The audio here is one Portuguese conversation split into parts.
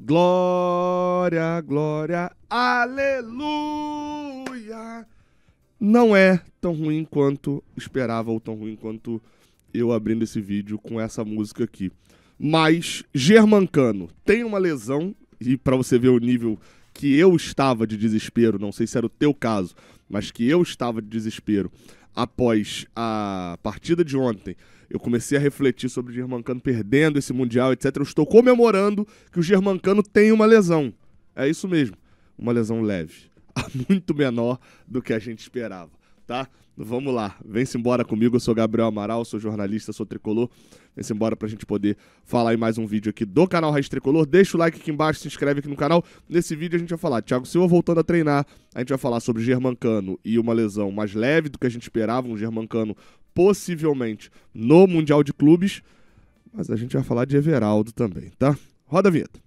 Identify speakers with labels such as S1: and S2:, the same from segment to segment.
S1: Glória, glória, aleluia. Não é tão ruim quanto esperava, ou tão ruim quanto eu abrindo esse vídeo com essa música aqui. Mas Germancano tem uma lesão, e pra você ver o nível que eu estava de desespero, não sei se era o teu caso, mas que eu estava de desespero após a partida de ontem, eu comecei a refletir sobre o Germancano perdendo esse Mundial, etc. Eu estou comemorando que o Germancano tem uma lesão. É isso mesmo, uma lesão leve. Muito menor do que a gente esperava, tá? Vamos lá, vem-se embora comigo, eu sou Gabriel Amaral, sou jornalista, sou tricolor. Vem-se embora pra gente poder falar em mais um vídeo aqui do canal Raiz Tricolor. Deixa o like aqui embaixo, se inscreve aqui no canal. Nesse vídeo a gente vai falar Thiago Silva voltando a treinar, a gente vai falar sobre Germancano e uma lesão mais leve do que a gente esperava, um Germancano possivelmente no Mundial de Clubes, mas a gente vai falar de Everaldo também, tá? Roda a vinheta.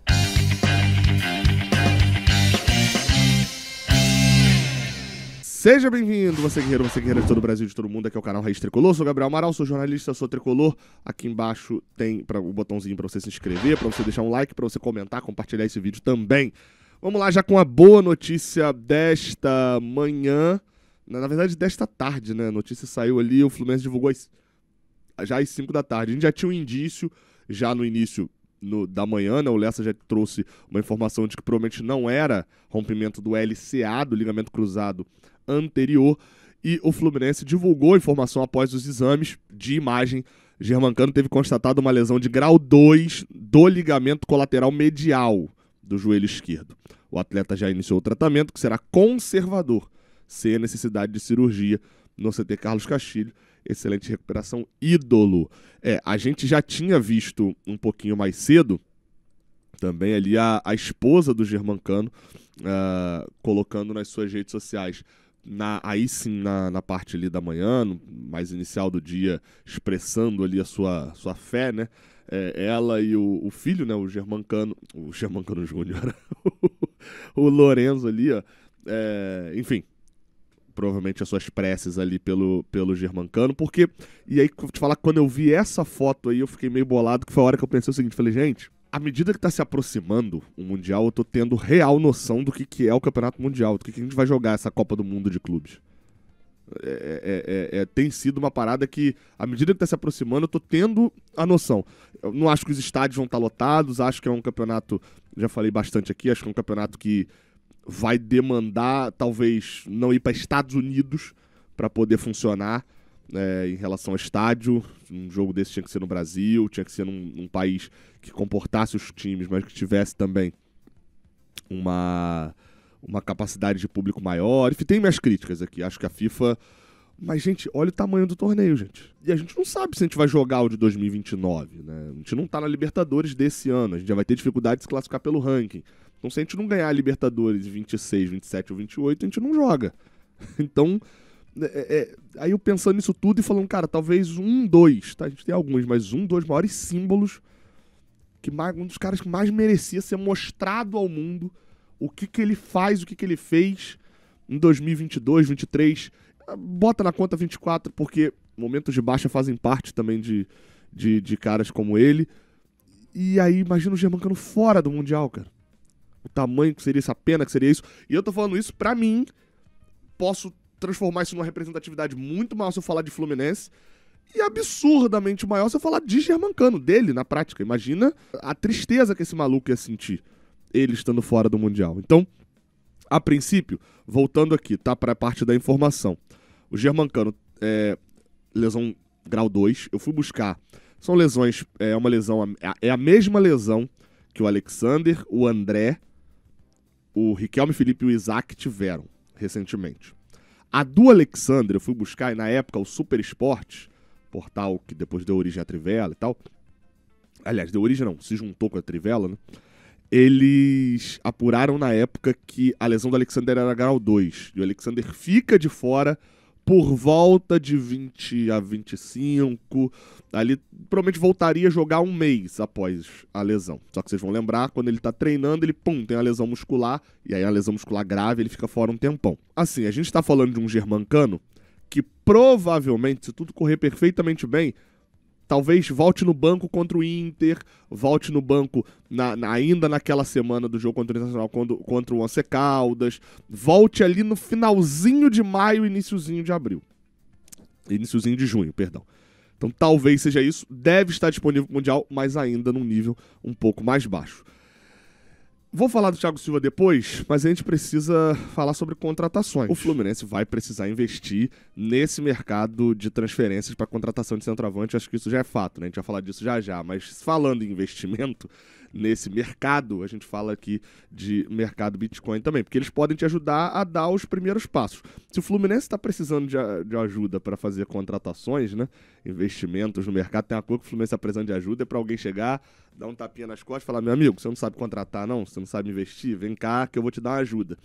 S1: Seja bem-vindo, você guerreiro de todo o Brasil, de todo o mundo, aqui é o canal Raiz Tricolor, sou Gabriel Amaral, sou jornalista, sou tricolor. Aqui embaixo tem o botãozinho para você se inscrever, para você deixar um like, para você comentar, compartilhar esse vídeo também. Vamos lá já com a boa notícia desta manhã, na verdade desta tarde, né? A notícia saiu ali, o Fluminense divulgou já às 5 da tarde. A gente já tinha um indício, já no início da manhã, né? O Lessa já trouxe uma informação de que provavelmente não era rompimento do LCA, do ligamento cruzado anterior, e o Fluminense divulgou a informação após os exames de imagem. Germancano teve constatado uma lesão de grau 2 do ligamento colateral medial do joelho esquerdo. O atleta já iniciou o tratamento, que será conservador, sem a necessidade de cirurgia, no CT Carlos Castilho. Excelente recuperação, ídolo. A gente já tinha visto um pouquinho mais cedo também ali a esposa do Germancano colocando nas suas redes sociais, aí sim na parte ali da manhã, mais inicial do dia, expressando ali a sua fé, né? Ela e o filho, né? O Germancano Júnior, o Lorenzo ali, ó. Enfim, provavelmente as suas preces ali pelo Germancano, porque, e aí vou te falar, quando eu vi essa foto aí, eu fiquei meio bolado, que foi a hora que eu pensei o seguinte, falei, gente, à medida que tá se aproximando o Mundial, eu tô tendo real noção do que é o Campeonato Mundial, do que a gente vai jogar essa Copa do Mundo de clubes. Tem sido uma parada que, à medida que tá se aproximando, eu tô tendo a noção. Eu não acho que os estádios vão estar lotados, acho que é um campeonato, já falei bastante aqui, acho que é um campeonato que vai demandar, talvez, não ir para Estados Unidos para poder funcionar em relação ao estádio. Um jogo desse tinha que ser no Brasil, tinha que ser num país que comportasse os times, mas que tivesse também uma capacidade de público maior. Enfim, tem minhas críticas aqui. Acho que a FIFA... Mas, gente, olha o tamanho do torneio, gente. E a gente não sabe se a gente vai jogar o de 2029, né? A gente não tá na Libertadores desse ano. A gente já vai ter dificuldade de se classificar pelo ranking. Então, se a gente não ganhar a Libertadores 26, 27 ou 28, a gente não joga. Então, aí eu pensando nisso tudo e falando, cara, talvez 1, 2, tá? A gente tem alguns, mas 1, 2 maiores símbolos, um dos caras que mais merecia ser mostrado ao mundo o que ele faz, o que ele fez em 2022, 2023. Bota na conta 24, porque momentos de baixa fazem parte também de caras como ele. E aí, imagina o Germancano fora do Mundial, cara. O tamanho que seria isso, a pena que seria isso. E eu tô falando isso pra mim, posso transformar isso numa representatividade muito maior se eu falar de Fluminense, e absurdamente maior se eu falar de Germancano, dele, na prática. Imagina a tristeza que esse maluco ia sentir, ele estando fora do Mundial. Então, a princípio, voltando aqui, tá, pra parte da informação. O Germancano, lesão grau 2, eu fui buscar. São lesões, é a mesma lesão que o Alexander, o André, o Riquelme, Felipe e o Isaac tiveram recentemente. A do Alexander, eu fui buscar, e na época o Super Esportes, portal que depois deu origem à Trivela e tal, aliás, deu origem não, se juntou com a Trivela, né? Eles apuraram na época que a lesão do Alexander era grau 2, e o Alexander fica de fora por volta de 20 a 25, ali provavelmente voltaria a jogar um mês após a lesão. Só que vocês vão lembrar, quando ele tá treinando, ele tem a lesão muscular, e aí a lesão muscular grave, ele fica fora um tempão. Assim, a gente tá falando de um Germancano que provavelmente, se tudo correr perfeitamente bem, talvez volte no banco contra o Inter, volte no banco ainda naquela semana do jogo contra o Internacional contra o Once Caldas, volte ali no finalzinho de maio, iniciozinho de abril. Iniciozinho de junho, perdão. Então talvez seja isso, deve estar disponível para o Mundial, mas ainda num nível um pouco mais baixo. Vou falar do Thiago Silva depois, mas a gente precisa falar sobre contratações. O Fluminense vai precisar investir nesse mercado de transferências para contratação de centroavante, acho que isso já é fato, né? A gente vai falar disso já, mas falando em investimento nesse mercado, a gente fala aqui de mercado Bitcoin também, porque eles podem te ajudar a dar os primeiros passos. Se o Fluminense está precisando de ajuda para fazer contratações, né, investimentos no mercado, tem uma coisa que o Fluminense está precisando de ajuda, é para alguém chegar, dar um tapinha nas costas e falar, meu amigo, você não sabe contratar não? Você não sabe investir? Vem cá que eu vou te dar uma ajuda.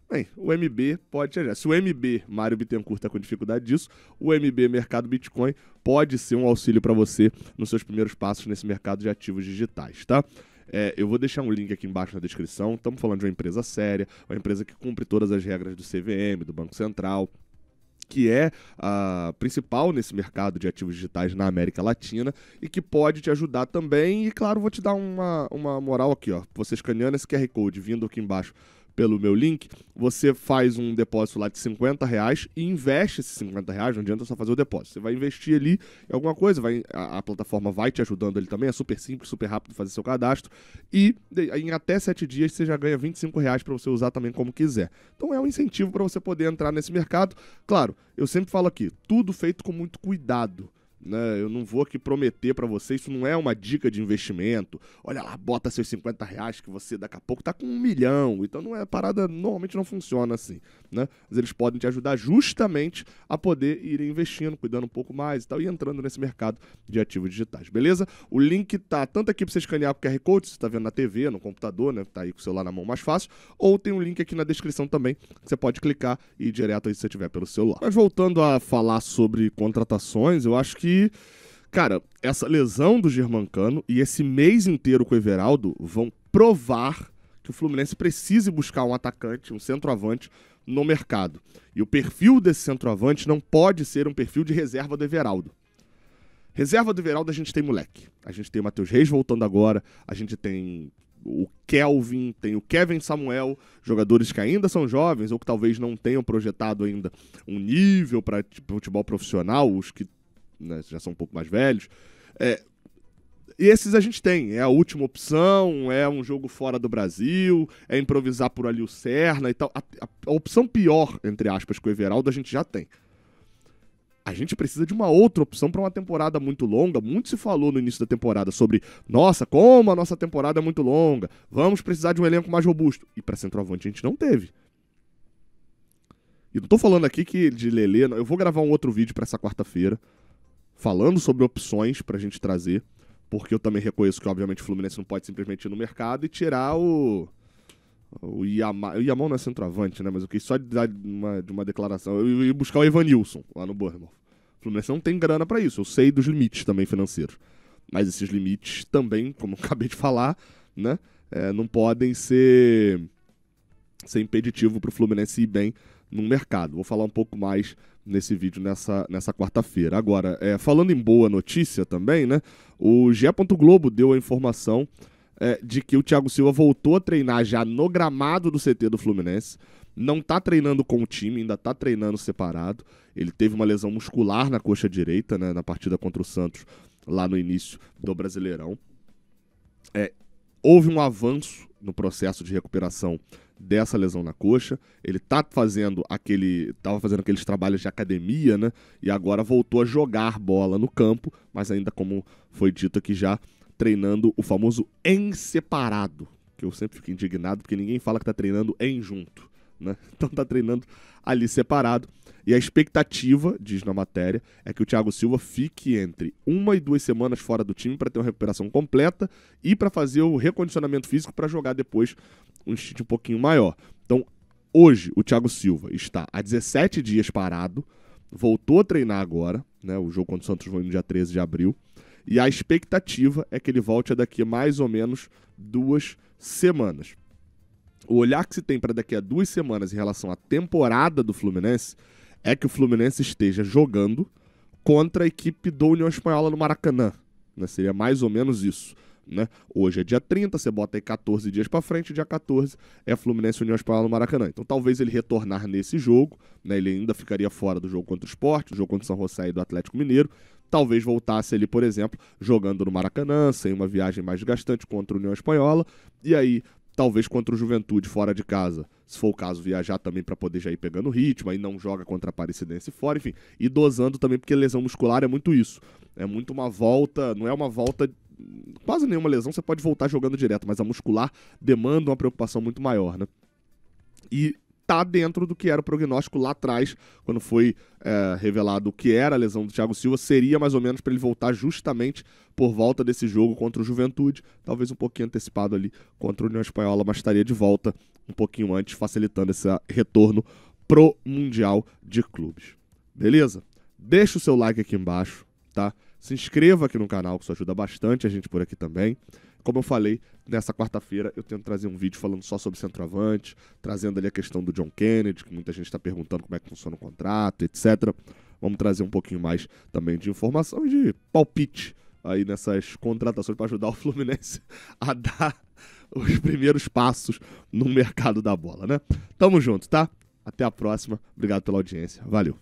S1: Bem, o MB pode te ajudar. Se o MB, Mário Bittencourt, está com dificuldade disso, o MB Mercado Bitcoin pode ser um auxílio para você nos seus primeiros passos nesse mercado de ativos digitais, tá? Eu vou deixar um link aqui embaixo na descrição. Estamos falando de uma empresa séria, uma empresa que cumpre todas as regras do CVM, do Banco Central, que é a principal nesse mercado de ativos digitais na América Latina e que pode te ajudar também. E, claro, vou te dar uma moral aqui, ó. Você escaneando esse QR Code, vindo aqui embaixo pelo meu link, você faz um depósito lá de R$50 e investe esses R$50, não adianta só fazer o depósito. Você vai investir ali em alguma coisa, a plataforma vai te ajudando ali também, é super simples, super rápido fazer seu cadastro e em até 7 dias você já ganha R$25 para você usar também como quiser. Então é um incentivo para você poder entrar nesse mercado. Claro, eu sempre falo aqui, tudo feito com muito cuidado. Né, eu não vou aqui prometer para você, isso não é uma dica de investimento. Olha lá, bota seus R$50 que você daqui a pouco tá com 1 milhão. Então não é parada, normalmente não funciona assim, né? Mas eles podem te ajudar justamente a poder ir investindo, cuidando um pouco mais e tal, e entrando nesse mercado de ativos digitais, beleza? O link tá tanto aqui para você escanear o QR Code, você tá vendo na TV, no computador, né? Tá aí com o celular na mão mais fácil, ou tem um link aqui na descrição também, que você pode clicar e ir direto aí se você tiver pelo celular. Mas voltando a falar sobre contratações, eu acho que cara, essa lesão do Germancano e esse mês inteiro com o Everaldo vão provar que o Fluminense precisa buscar um atacante, um centroavante no mercado. E o perfil desse centroavante não pode ser um perfil de reserva do Everaldo. Reserva do Everaldo a gente tem moleque. A gente tem o Matheus Reis voltando agora, a gente tem o Kelvin, tem o Kevin Samuel, jogadores que ainda são jovens ou que talvez não tenham projetado ainda um nível para futebol profissional, os que né, já são um pouco mais velhos. E esses a gente tem. É a última opção, é um jogo fora do Brasil, é improvisar por ali o Serna e tal. A opção pior, entre aspas, que o Everaldo a gente já tem. A gente precisa de uma outra opção para uma temporada muito longa. Muito se falou no início da temporada sobre, nossa, como a nossa temporada é muito longa, vamos precisar de um elenco mais robusto. E para centroavante a gente não teve. E não tô falando aqui que de Lelê, eu vou gravar um outro vídeo para essa quarta-feira, falando sobre opções pra gente trazer, porque eu também reconheço que, obviamente, o Fluminense não pode simplesmente ir no mercado e tirar o Yamal. O Yamal não é centroavante, né? Mas eu quis só dar de uma declaração. Eu ia buscar o Evanilson lá no Bournemouth. O Fluminense não tem grana pra isso. Eu sei dos limites também financeiros. Mas esses limites também, como eu acabei de falar, né? Não podem ser impeditivo pro Fluminense ir bem no mercado. Vou falar um pouco mais nesse vídeo nessa quarta-feira. Agora, falando em boa notícia também, né? O GE. Globo deu a informação de que o Thiago Silva voltou a treinar já no gramado do CT do Fluminense. Não tá treinando com o time, ainda tá treinando separado. Ele teve uma lesão muscular na coxa direita, né, na partida contra o Santos, lá no início do Brasileirão. Houve um avanço no processo de recuperação dessa lesão na coxa. Ele tava fazendo aqueles trabalhos de academia, né? E agora voltou a jogar bola no campo, mas ainda, como foi dito aqui já, treinando o famoso em separado, que eu sempre fico indignado, porque ninguém fala que tá treinando em junto, né? Então tá treinando ali separado. E a expectativa, diz na matéria, é que o Thiago Silva fique entre 1 e 2 semanas fora do time para ter uma recuperação completa e para fazer o recondicionamento físico para jogar depois um stint um pouquinho maior. Então, hoje, o Thiago Silva está há 17 dias parado, voltou a treinar agora, né? O jogo contra o Santos foi no dia 13 de abril, e a expectativa é que ele volte daqui a mais ou menos 2 semanas. O olhar que se tem para daqui a 2 semanas em relação à temporada do Fluminense é que o Fluminense esteja jogando contra a equipe do União Espanhola no Maracanã, né? Seria mais ou menos isso, né? Hoje é dia 30, você bota aí 14 dias para frente, dia 14 é Fluminense e União Espanhola no Maracanã. Então talvez ele retornar nesse jogo, né? Ele ainda ficaria fora do jogo contra o Sport, do jogo contra o São José e do Atlético Mineiro. Talvez voltasse ali, por exemplo, jogando no Maracanã, sem uma viagem mais desgastante contra a União Espanhola, e aí talvez contra o Juventude fora de casa, se for o caso, viajar também para poder já ir pegando ritmo, aí não joga contra a Aparecidense fora, enfim, e dosando também, porque lesão muscular é muito isso. É muito uma volta, não é uma volta, quase nenhuma lesão, você pode voltar jogando direto, mas a muscular demanda uma preocupação muito maior, né? E tá dentro do que era o prognóstico lá atrás, quando foi revelado o que era a lesão do Thiago Silva, seria mais ou menos para ele voltar justamente por volta desse jogo contra o Juventude, talvez um pouquinho antecipado ali contra a União Espanhola, mas estaria de volta um pouquinho antes, facilitando esse retorno pro Mundial de Clubes. Beleza? Deixa o seu like aqui embaixo, tá? Se inscreva aqui no canal, que isso ajuda bastante a gente por aqui também. Como eu falei, nessa quarta-feira eu tento trazer um vídeo falando só sobre centroavante, trazendo ali a questão do John Kennedy, que muita gente está perguntando como é que funciona o contrato, etc. Vamos trazer um pouquinho mais também de informação e de palpite aí nessas contratações para ajudar o Fluminense a dar os primeiros passos no mercado da bola, né? Tamo junto, tá? Até a próxima. Obrigado pela audiência. Valeu.